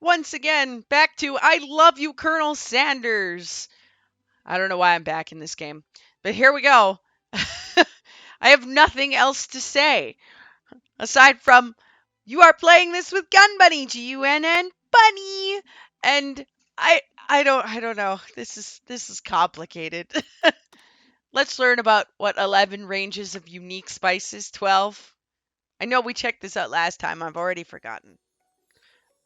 once again back to I Love You, Colonel Sanders. I don't know why I'm back in this game, but here we go. I have nothing else to say aside from you are playing this with Gun Bunny, G.u.n.n, Bunny, and I don't know. This is complicated. Let's learn about what 11 ranges of unique spices, 12. I know we checked this out last time. I've already forgotten.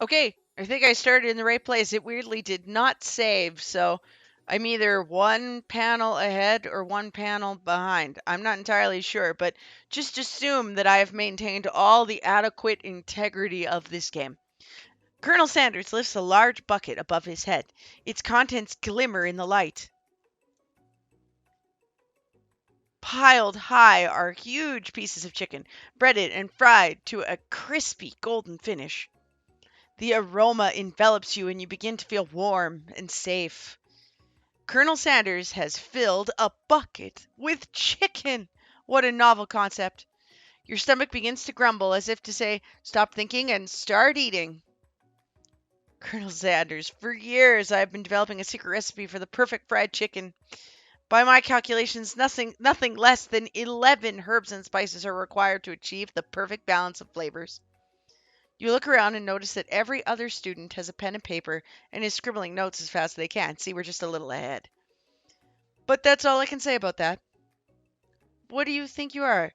Okay, I think I started in the right place. It weirdly did not save, so I'm either one panel ahead or one panel behind. I'm not entirely sure, but just assume that I have maintained all the adequate integrity of this game. Colonel Sanders lifts a large bucket above his head. Its contents glimmer in the light. Piled high are huge pieces of chicken, breaded and fried to a crispy golden finish. The aroma envelops you and you begin to feel warm and safe. Colonel Sanders has filled a bucket with chicken. What a novel concept. Your stomach begins to grumble as if to say, stop thinking and start eating. Colonel Sanders, for years I have been developing a secret recipe for the perfect fried chicken. By my calculations, nothing less than 11 herbs and spices are required to achieve the perfect balance of flavors. You look around and notice that every other student has a pen and paper and is scribbling notes as fast as they can. See, we're just a little ahead. But that's all I can say about that. What do you think you are?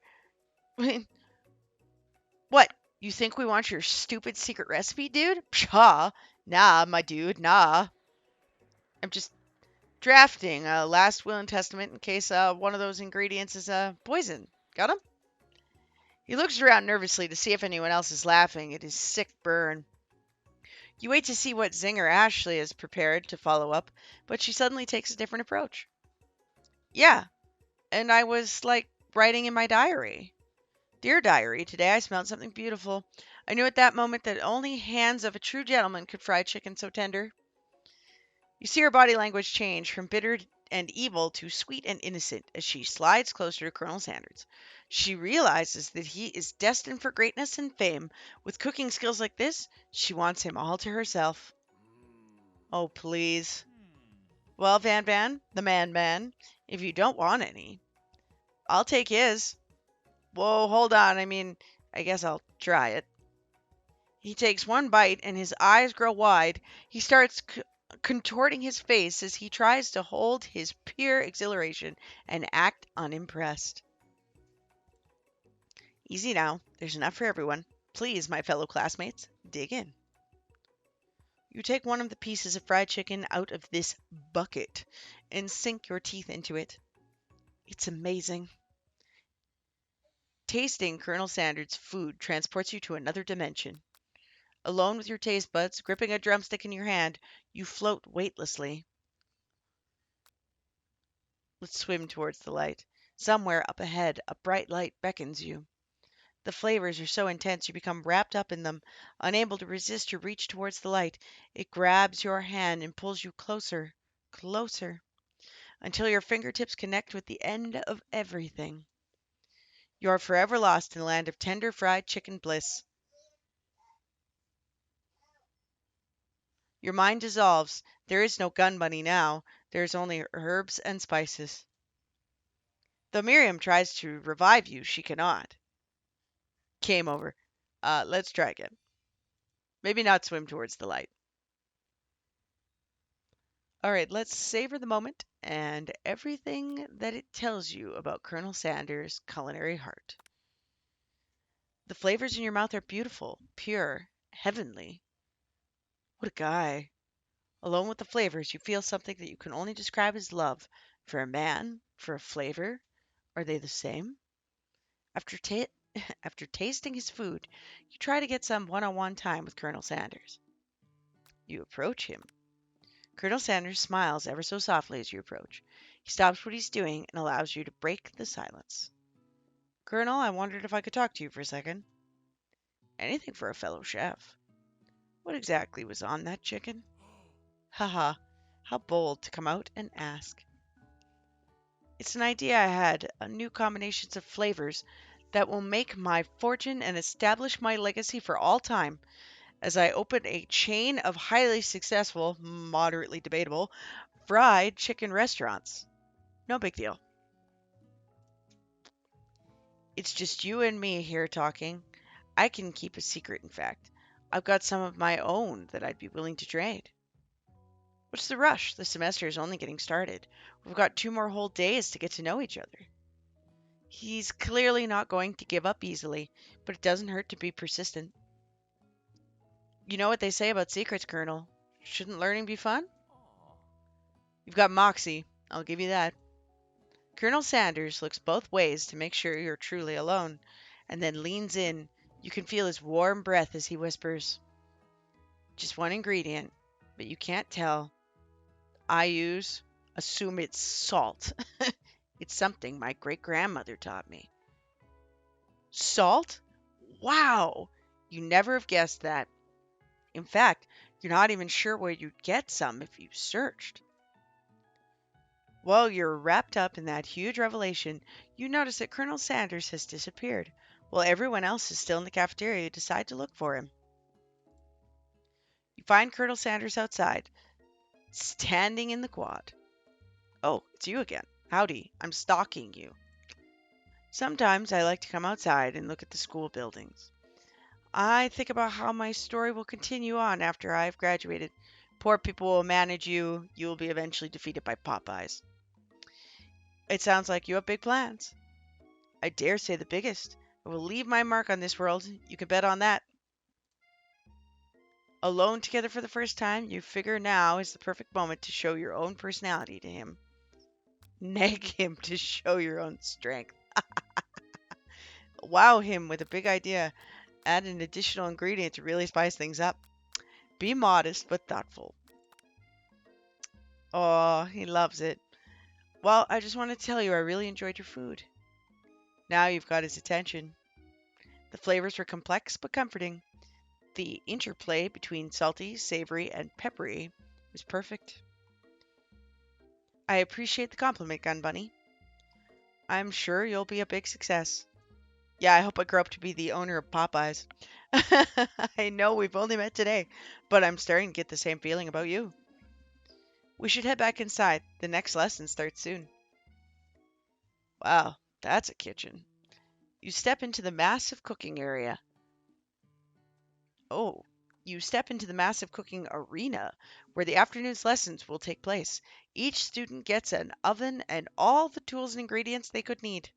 What? You think we want your stupid secret recipe, dude? Pshaw. Nah, my dude, nah. I'm just drafting a last will and testament in case one of those ingredients is poison. Got him? He looks around nervously to see if anyone else is laughing at his sick burn. You wait to see what zinger Ashley has prepared to follow up, but she suddenly takes a different approach. Yeah, and I was like writing in my diary. Dear diary, today I smelled something beautiful. I knew at that moment that only hands of a true gentleman could fry chicken so tender. You see her body language change from bitter and evil to sweet and innocent as she slides closer to Colonel Sanders. She realizes that he is destined for greatness and fame. With cooking skills like this, she wants him all to herself. Oh, please. Well, Van, the man, if you don't want any, I'll take his. Whoa, hold on. I guess I'll try it. He takes one bite and his eyes grow wide. He starts contorting his face as he tries to hold his pure exhilaration and act unimpressed. Easy now. There's enough for everyone. Please, my fellow classmates, dig in. You take one of the pieces of fried chicken out of this bucket and sink your teeth into it. It's amazing. Tasting Colonel Sanders' food transports you to another dimension. Alone with your taste buds, gripping a drumstick in your hand, you float weightlessly. Let's swim towards the light. Somewhere up ahead, a bright light beckons you. The flavors are so intense you become wrapped up in them, unable to resist your reach towards the light. It grabs your hand and pulls you closer, closer, until your fingertips connect with the end of everything. You are forever lost in a land of tender fried chicken bliss. Your mind dissolves. There is no gun bunny now. There is only herbs and spices. Though Miriam tries to revive you, she cannot. Game over. Let's try again. Maybe not swim towards the light. All right, let's savor the moment and everything that it tells you about Colonel Sanders' culinary heart. The flavors in your mouth are beautiful, pure, heavenly. What a guy. Alone with the flavors, you feel something that you can only describe as love for a man, for a flavor. Are they the same? After after tasting his food, you try to get some one-on-one time with Colonel Sanders. You approach him. Colonel Sanders smiles ever so softly as you approach. He stops what he's doing and allows you to break the silence. Colonel, I wondered if I could talk to you for a second. Anything for a fellow chef. What exactly was on that chicken? Haha, how bold to come out and ask. It's an idea I had, new combinations of flavors that will make my fortune and establish my legacy for all time. as I open a chain of highly successful, moderately debatable, fried chicken restaurants. No big deal. It's just you and me here talking. I can keep a secret, in fact. I've got some of my own that I'd be willing to trade. What's the rush? The semester is only getting started. We've got 2 more whole days to get to know each other. He's clearly not going to give up easily, but it doesn't hurt to be persistent. You know what they say about secrets, Colonel. Shouldn't learning be fun? You've got moxie. I'll give you that. Colonel Sanders looks both ways to make sure you're truly alone, and then leans in. You can feel his warm breath as he whispers, just one ingredient, but you can't tell. Assume it's salt. It's something my great grandmother taught me. Salt? Wow! You never have guessed that. In fact, you're not even sure where you'd get some if you searched. While you're wrapped up in that huge revelation, you notice that Colonel Sanders has disappeared, while everyone else is still in the cafeteria. You decide to look for him. You find Colonel Sanders outside, standing in the quad. Oh, it's you again. Howdy, I'm stalking you. Sometimes I like to come outside and look at the school buildings. I think about how my story will continue on after I've graduated. Poor people will manage you. You will be eventually defeated by Popeyes. It sounds like you have big plans. I dare say the biggest. I will leave my mark on this world. You can bet on that. Alone together for the first time, you figure now is the perfect moment to show your own personality to him. Nag him to show your own strength. Wow him with a big idea. Add an additional ingredient to really spice things up. Be modest but thoughtful. Oh, he loves it. Well, I just want to tell you I really enjoyed your food. Now you've got his attention. The flavors were complex but comforting. The interplay between salty, savory, and peppery was perfect. I appreciate the compliment, Gun Bunny. I'm sure you'll be a big success. Yeah, I hope I grow up to be the owner of Popeyes. I know we've only met today, but I'm starting to get the same feeling about you. We should head back inside. The next lesson starts soon. Wow, that's a kitchen. You step into the massive cooking area. Oh, you step into the massive cooking arena where the afternoon's lessons will take place. Each student gets an oven and all the tools and ingredients they could need.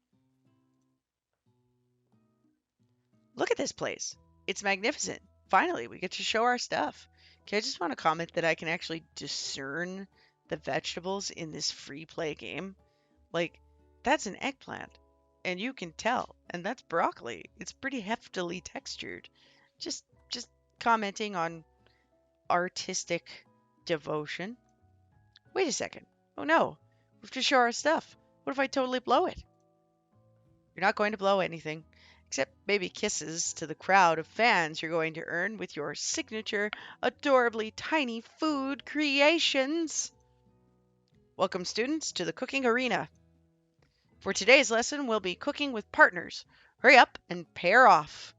Look at this place. It's magnificent. Finally, we get to show our stuff. Okay, I just want to comment that I can actually discern the vegetables in this free play game. Like, that's an eggplant, and you can tell, and that's broccoli. It's pretty heftily textured. Just commenting on artistic devotion. Wait a second. Oh no, we have to show our stuff. What if I totally blow it? You're not going to blow anything, except maybe kisses to the crowd of fans you're going to earn with your signature, adorably tiny food creations. Welcome, students, to the cooking arena. For today's lesson, we'll be cooking with partners. Hurry up and pair off.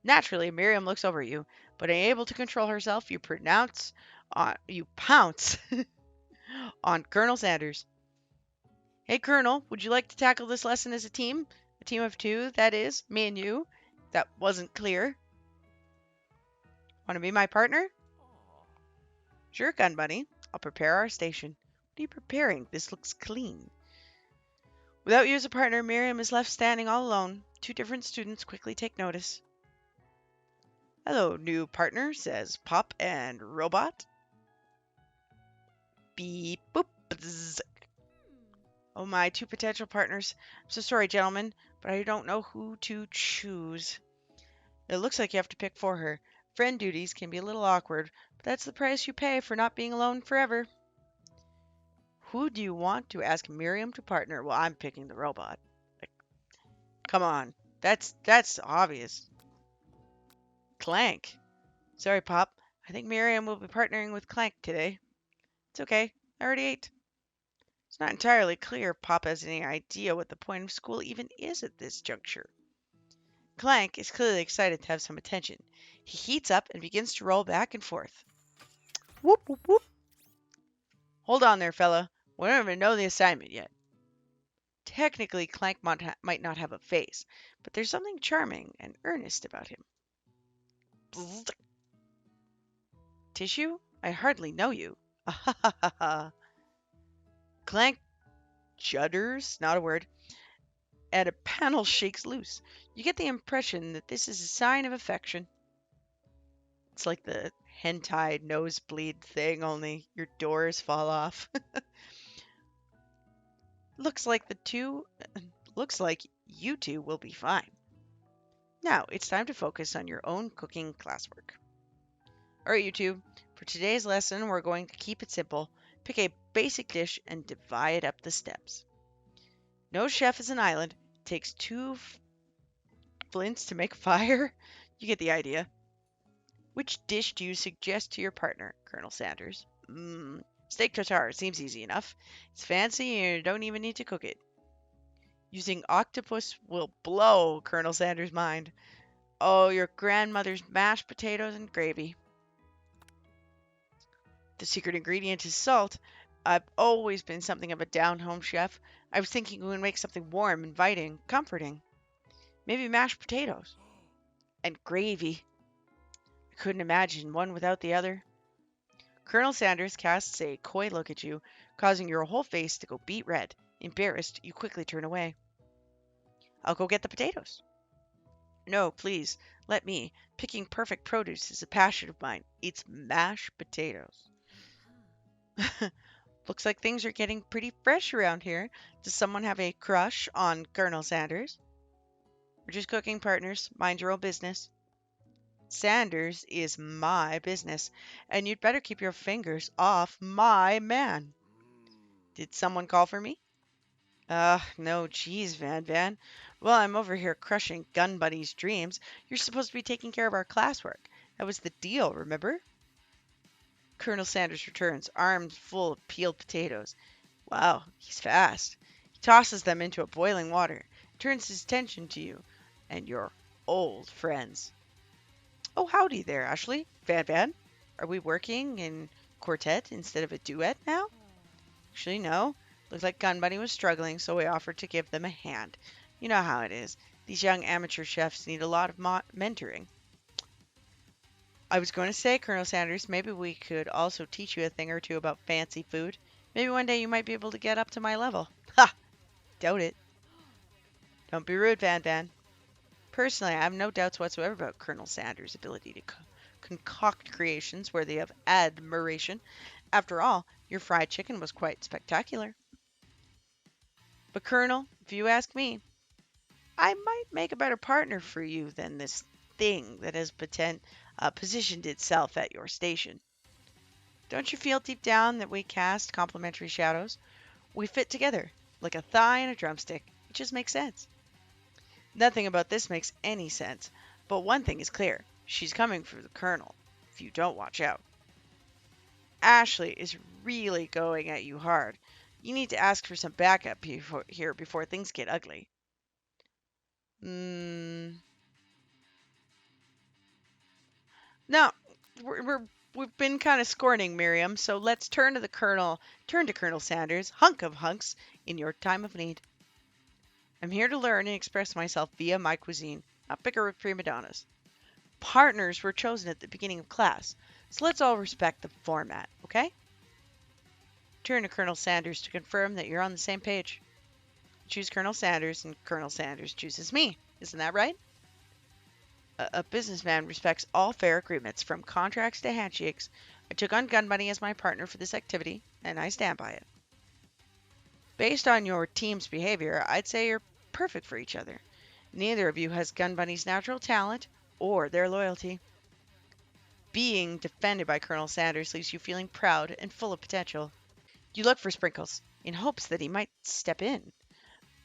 Naturally, Miriam looks over at you, but unable to control herself, you pounce on Colonel Sanders. Hey, Colonel, would you like to tackle this lesson as a team? A team of two, that is, me and you. That wasn't clear. Want to be my partner? Sure, Gun Bunny. I'll prepare our station. What are you preparing? This looks clean. Without you as a partner, Miriam is left standing all alone. 2 different students quickly take notice. Hello, new partner, says Pop and Robot. Beep, boop, bzz. Oh my, 2 potential partners. I'm so sorry, gentlemen, but I don't know who to choose. It looks like you have to pick for her. Friend duties can be a little awkward, but that's the price you pay for not being alone forever. Who do you want to ask Miriam to partner? Well, I'm picking the robot. Like, come on. That's obvious. Clank. Sorry, Pop. I think Miriam will be partnering with Clank today. It's okay. I already ate. It's not entirely clear Pop has any idea what the point of school even is at this juncture. Clank is clearly excited to have some attention. He heats up and begins to roll back and forth. Whoop, whoop, whoop. Hold on there, fella. We don't even know the assignment yet. Technically, Clank might not have a face, but there's something charming and earnest about him. Bzzzt. Tissue? I hardly know you. Ah. Clank judders, not a word, and a panel shakes loose. You get the impression that this is a sign of affection. It's like the hentai nosebleed thing, only your doors fall off. Looks like looks like you two will be fine. Now it's time to focus on your own cooking classwork. All right, you two. For today's lesson, we're going to keep it simple. Pick a basic dish and divide up the steps. No chef is an island. It takes two flints to make a fire. You get the idea. Which dish do you suggest to your partner, Colonel Sanders? Steak tartare seems easy enough. It's fancy and you don't even need to cook it. Using octopus will blow Colonel Sanders' mind. Oh, your grandmother's mashed potatoes and gravy. The secret ingredient is salt. I've always been something of a down-home chef. I was thinking we would make something warm, inviting, comforting. Maybe mashed potatoes. And gravy. I couldn't imagine one without the other. Colonel Sanders casts a coy look at you, causing your whole face to go beet red. Embarrassed, you quickly turn away. I'll go get the potatoes. No, please, let me. Picking perfect produce is a passion of mine. It's mashed potatoes. Looks like things are getting pretty fresh around here. Does someone have a crush on Colonel Sanders? We're just cooking partners. Mind your own business. Sanders is my business, and you'd better keep your fingers off my man. Did someone call for me? No, geez, Van. Well, I'm over here crushing Gun Buddy's dreams. You're supposed to be taking care of our classwork. That was the deal, remember? Colonel Sanders returns, arms full of peeled potatoes. Wow, he's fast. He tosses them into a boiling water, turns his attention to you and your old friends. Oh, howdy there, Ashley. Van. Are we working in quartet instead of a duet now? Actually, no. Looked like Gun Buddy was struggling, so we offered to give them a hand. You know how it is. These young amateur chefs need a lot of mentoring. I was going to say, Colonel Sanders, maybe we could also teach you a thing or two about fancy food. Maybe one day you might be able to get up to my level. Ha! Doubt it. Don't be rude, Van. Personally, I have no doubts whatsoever about Colonel Sanders' ability to concoct creations worthy of admiration. After all, your fried chicken was quite spectacular. But, Colonel, if you ask me, I might make a better partner for you than this thing that has positioned itself at your station. Don't you feel deep down that we cast complementary shadows? We fit together, like a thigh and a drumstick. It just makes sense. Nothing about this makes any sense, but one thing is clear. She's coming for the Colonel, if you don't watch out. Ashley is really going at you hard. You need to ask for some backup before things get ugly. No, we've been kind of scorning Miriam, so let's turn to Colonel Sanders, hunk of hunks, in your time of need. I'm here to learn and express myself via my cuisine, not bicker with prima donnas. Partners were chosen at the beginning of class, so let's all respect the format, okay? Turn to Colonel Sanders to confirm that you're on the same page. Choose Colonel Sanders, and Colonel Sanders chooses me. Isn't that right? A businessman respects all fair agreements, from contracts to handshakes. I took on Gun Buddy as my partner for this activity, and I stand by it. Based on your team's behavior, I'd say you're perfect for each other. Neither of you has Gun Buddy's natural talent or their loyalty. Being defended by Colonel Sanders leaves you feeling proud and full of potential. You look for Sprinkles, in hopes that he might step in.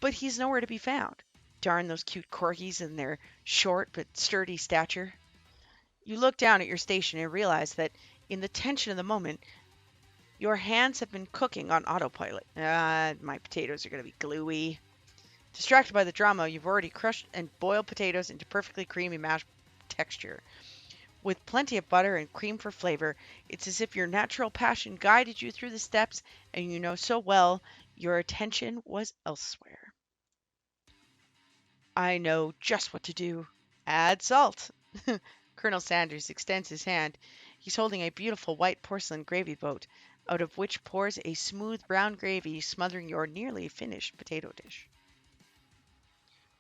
But he's nowhere to be found. Darn those cute corgis and their short but sturdy stature. You look down at your station and realize that, in the tension of the moment, your hands have been cooking on autopilot. My potatoes are going to be gluey. Distracted by the drama, you've already crushed and boiled potatoes into perfectly creamy mashed texture. With plenty of butter and cream for flavor, it's as if your natural passion guided you through the steps and you know so well your attention was elsewhere. I know just what to do. Add salt. Colonel Sanders extends his hand. He's holding a beautiful white porcelain gravy boat, out of which pours a smooth brown gravy smothering your nearly finished potato dish.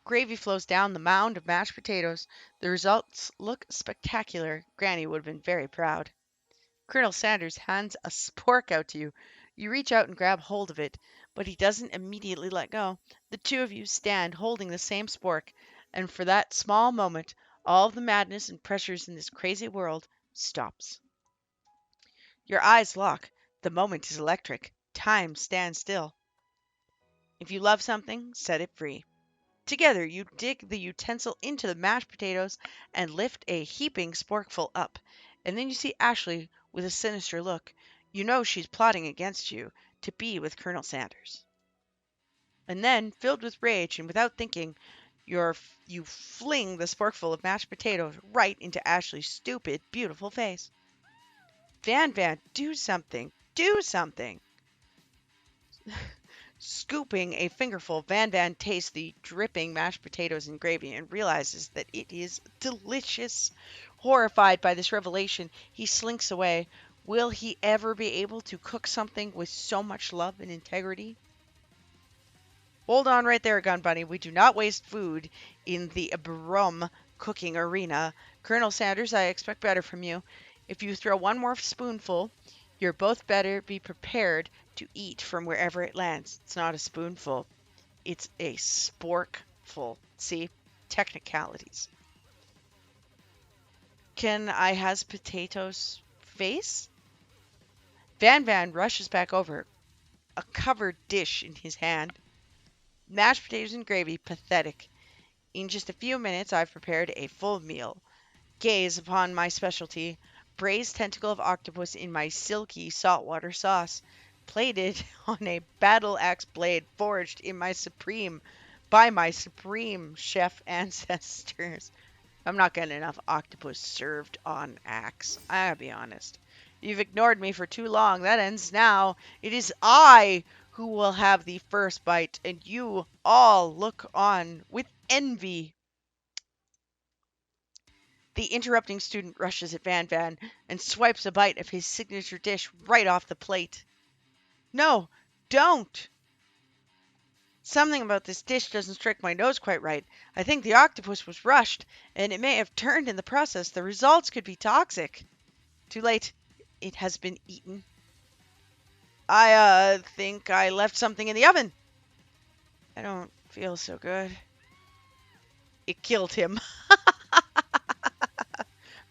Gravy flows down the mound of mashed potatoes. The results look spectacular. Granny would have been very proud. Colonel Sanders hands a spork out to you. You reach out and grab hold of it, but he doesn't immediately let go. The two of you stand holding the same spork, and for that small moment, all of the madness and pressures in this crazy world stops. Your eyes lock. The moment is electric. Time stands still. If you love something, set it free. Together, you dig the utensil into the mashed potatoes and lift a heaping sporkful up. And then you see Ashley with a sinister look. You know she's plotting against you to be with Colonel Sanders. And then, filled with rage and without thinking, you fling the sporkful of mashed potatoes right into Ashley's stupid, beautiful face. Van, do something. Do something. Scooping a fingerful, Van tastes the dripping mashed potatoes and gravy and realizes that it is delicious. Horrified by this revelation, he slinks away. Will he ever be able to cook something with so much love and integrity? Hold on right there, Gun Bunny. We do not waste food in the Brum cooking arena. Colonel Sanders, I expect better from you. If you throw one more spoonful, you're both better be prepared to eat from wherever it lands. It's not a spoonful, it's a sporkful. See? Technicalities. Can I has potatoes face? Van rushes back over, a covered dish in his hand. Mashed potatoes and gravy, pathetic. In just a few minutes I've prepared a full meal. Gaze upon my specialty, braised tentacle of octopus in my silky saltwater sauce, plated on a battle axe blade forged in my supreme by my supreme chef ancestors. I'm not getting enough octopus served on axe. I gotta be honest. You've ignored me for too long. That ends now. It is I who will have the first bite, and you all look on with envy. The interrupting student rushes at Van and swipes a bite of his signature dish right off the plate. No, don't! Something about this dish doesn't strike my nose quite right. I think the octopus was rushed, and it may have turned in the process. The results could be toxic. Too late. It has been eaten. I think I left something in the oven. I don't feel so good. It killed him.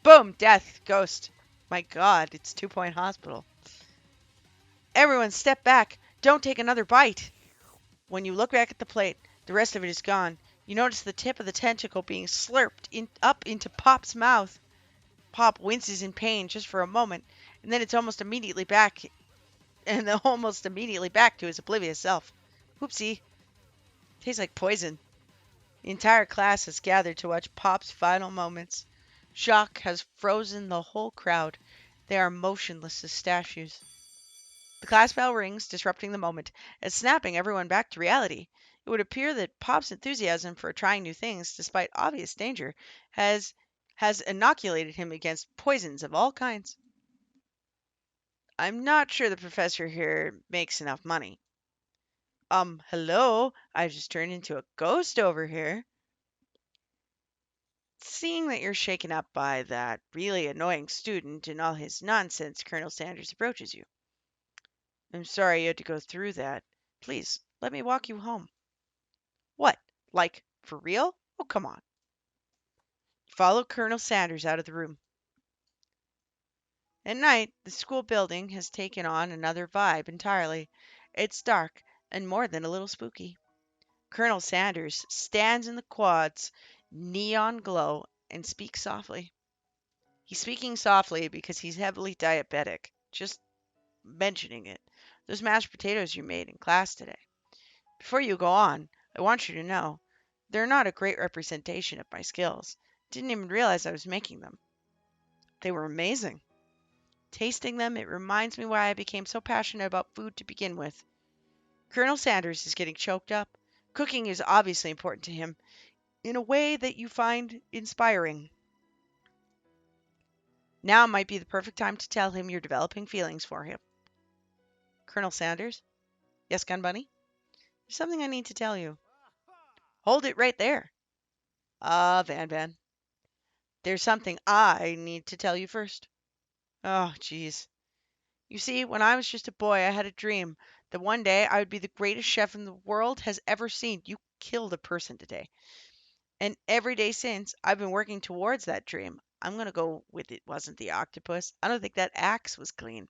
Boom! Death. Ghost. My God, it's 2 Point Hospital. Everyone step back. Don't take another bite. When you look back at the plate, the rest of it is gone. You notice the tip of the tentacle being slurped up into Pop's mouth. Pop winces in pain just for a moment, and then it's almost immediately back, and then almost immediately back to his oblivious self. Whoopsie. Tastes like poison. The entire class has gathered to watch Pop's final moments. Shock has frozen the whole crowd. They are motionless as statues. The class bell rings, disrupting the moment, and snapping everyone back to reality. It would appear that Pop's enthusiasm for trying new things, despite obvious danger, has inoculated him against poisons of all kinds. I'm not sure the professor here makes enough money. Hello? I just turned into a ghost over here. Seeing that you're shaken up by that really annoying student and all his nonsense, Colonel Sanders approaches you. I'm sorry you had to go through that. Please, let me walk you home. What? Like, for real? Oh, come on. Follow Colonel Sanders out of the room. At night, the school building has taken on another vibe entirely. It's dark and more than a little spooky. Colonel Sanders stands in the quad's neon glow and speaks softly. He's speaking softly because he's heavily diabetic. Just mentioning it. Those mashed potatoes you made in class today. Before you go on, I want you to know, they're not a great representation of my skills. Didn't even realize I was making them. They were amazing. Tasting them, it reminds me why I became so passionate about food to begin with. Colonel Sanders is getting choked up. Cooking is obviously important to him in a way that you find inspiring. Now might be the perfect time to tell him you're developing feelings for him. Colonel Sanders? Yes, Gun Bunny? There's something I need to tell you. Hold it right there. Van Van. There's something I need to tell you first. Oh, jeez. You see, when I was just a boy, I had a dream that one day I would be the greatest chef in the world has ever seen. You killed a person today. And every day since, I've been working towards that dream. I'm going to go with it wasn't the octopus. I don't think that axe was clean.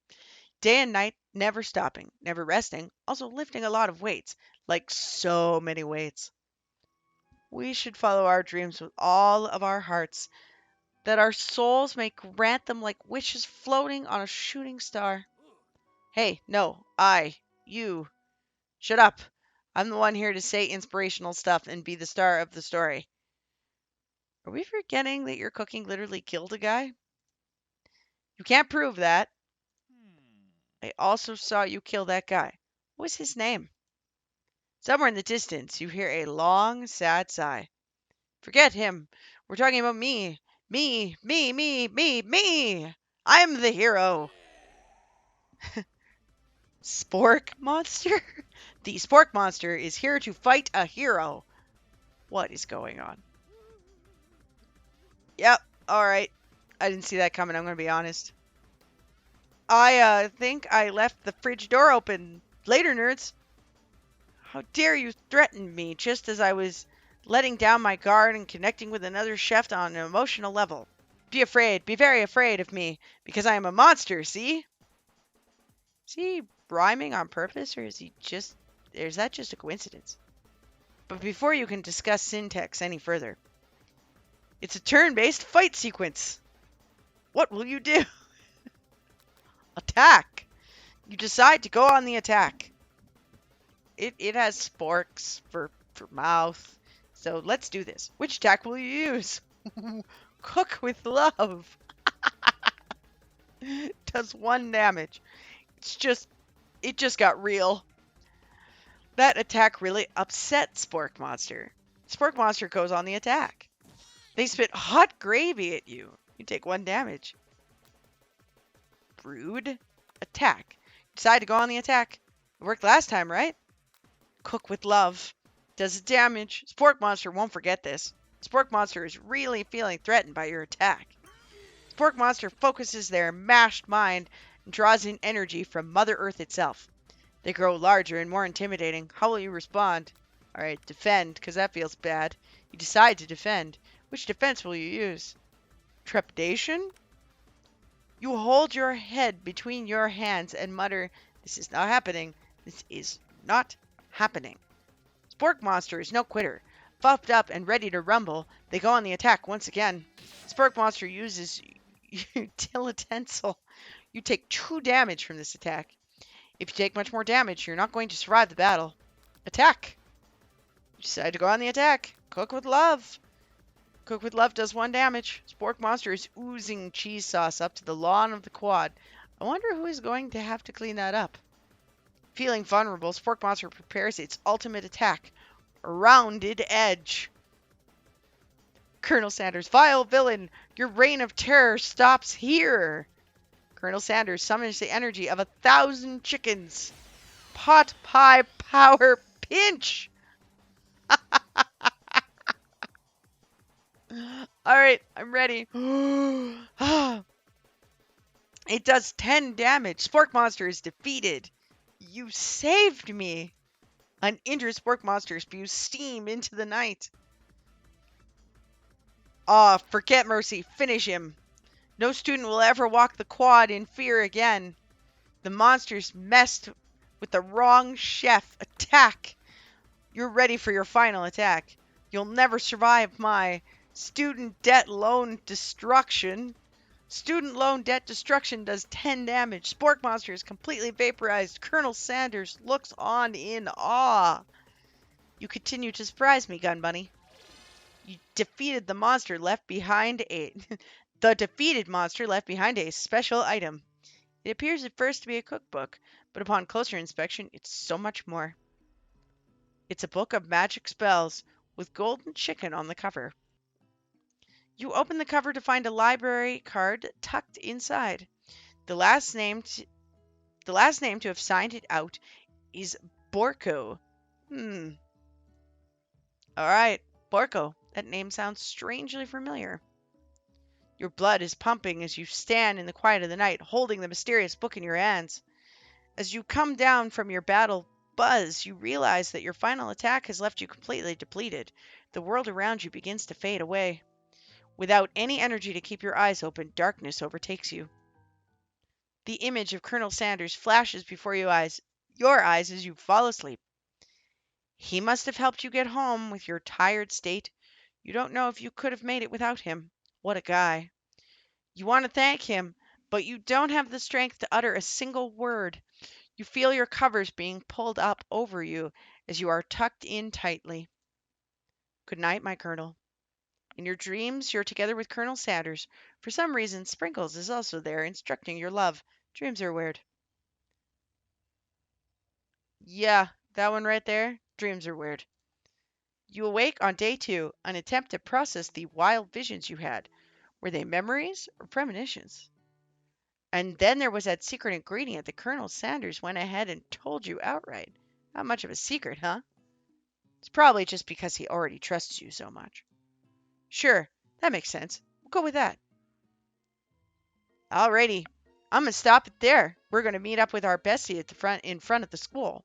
Day and night, never stopping, never resting, also lifting a lot of weights, like so many weights. We should follow our dreams with all of our hearts, that our souls may grant them like wishes floating on a shooting star. Hey, no, you, shut up. I'm the one here to say inspirational stuff and be the star of the story. Are we forgetting that your cooking literally killed a guy? You can't prove that. I also saw you kill that guy. What was his name? Somewhere in the distance, you hear a long, sad sigh. Forget him. We're talking about me. Me. I'm the hero. Spork monster? The spork monster is here to fight a hero. What is going on? Yep, alright. I didn't see that coming, I'm going to be honest. I think I left the fridge door open. Later, nerds. How dare you threaten me just as I was letting down my guard and connecting with another chef on an emotional level. Be afraid, be very afraid of me, because I am a monster, see? Is he rhyming on purpose, or is that just a coincidence? But before you can discuss syntax any further, it's a turn-based fight sequence. What will you do? Attack! You decide to go on the attack. It has sporks for mouth. So let's do this. Which attack will you use? Cook with love. Does 1 damage. It just got real. That attack really upset Spork Monster. Spork Monster goes on the attack. They spit hot gravy at you. You take 1 damage. Rude. Attack. Decide to go on the attack. It worked last time, right? Cook with love. Does damage. Spork Monster won't forget this. Spork Monster is really feeling threatened by your attack. Spork Monster focuses their mashed mind and draws in energy from Mother Earth itself. They grow larger and more intimidating. How will you respond? Alright, defend, because that feels bad. You decide to defend. Which defense will you use? Trepidation? You hold your head between your hands and mutter, "This is not happening. This is not happening." Spork Monster is no quitter. Puffed up and ready to rumble, they go on the attack once again. Spork Monster uses utilitensile. You take 2 damage from this attack. If you take much more damage, you're not going to survive the battle. Attack! You decide to go on the attack. Cook with love. Cook with love does 1 damage. Spork Monster is oozing cheese sauce up to the lawn of the quad. I wonder who is going to have to clean that up. Feeling vulnerable, Spork Monster prepares its ultimate attack. Rounded Edge. Colonel Sanders, vile villain, your reign of terror stops here. Colonel Sanders summons the energy of 1,000 chickens. Pot pie power pinch. Alright, I'm ready. It does 10 damage. Spork Monster is defeated. You saved me. An injured Spork Monster spews steam into the night. Forget mercy. Finish him. No student will ever walk the quad in fear again. The monsters messed with the wrong chef. Attack. You're ready for your final attack. You'll never survive my student debt loan destruction. Student loan debt destruction does 10 damage. Spork Monster is completely vaporized. Colonel Sanders looks on in awe. You continue to surprise me, Gun Bunny. You defeated the monster left behind a the defeated monster left behind a special item. It appears at first to be a cookbook, but upon closer inspection, it's so much more. It's a book of magic spells with golden chicken on the cover. You open the cover to find a library card tucked inside. The last name to, the last name to have signed it out is Borko. Hmm. All right, Borko. That name sounds strangely familiar. Your blood is pumping as you stand in the quiet of the night, holding the mysterious book in your hands. As you come down from your battle buzz, you realize that your final attack has left you completely depleted. The world around you begins to fade away. Without any energy to keep your eyes open, darkness overtakes you. The image of Colonel Sanders flashes before your eyes as you fall asleep. He must have helped you get home with your tired state. You don't know if you could have made it without him. What a guy. You want to thank him, but you don't have the strength to utter a single word. You feel your covers being pulled up over you as you are tucked in tightly. Good night, my Colonel. In your dreams, you're together with Colonel Sanders. For some reason, Sprinkles is also there, instructing your love. Dreams are weird. Yeah, that one right there. Dreams are weird. You awake on day 2 and attempt to process the wild visions you had. Were they memories or premonitions? And then there was that secret ingredient that Colonel Sanders went ahead and told you outright. Not much of a secret, huh? It's probably just because he already trusts you so much. Sure, that makes sense. We'll go with that. Alrighty. I'm gonna stop it there. We're gonna meet up with our bestie at the front in front of the school.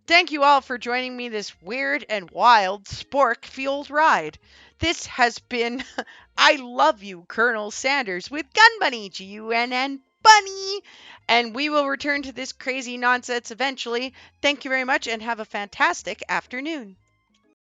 Thank you all for joining me this weird and wild spork-fueled ride. This has been I Love You, Colonel Sanders with Gun Bunny, G.u.n.n, Bunny. And we will return to this crazy nonsense eventually. Thank you very much and have a fantastic afternoon.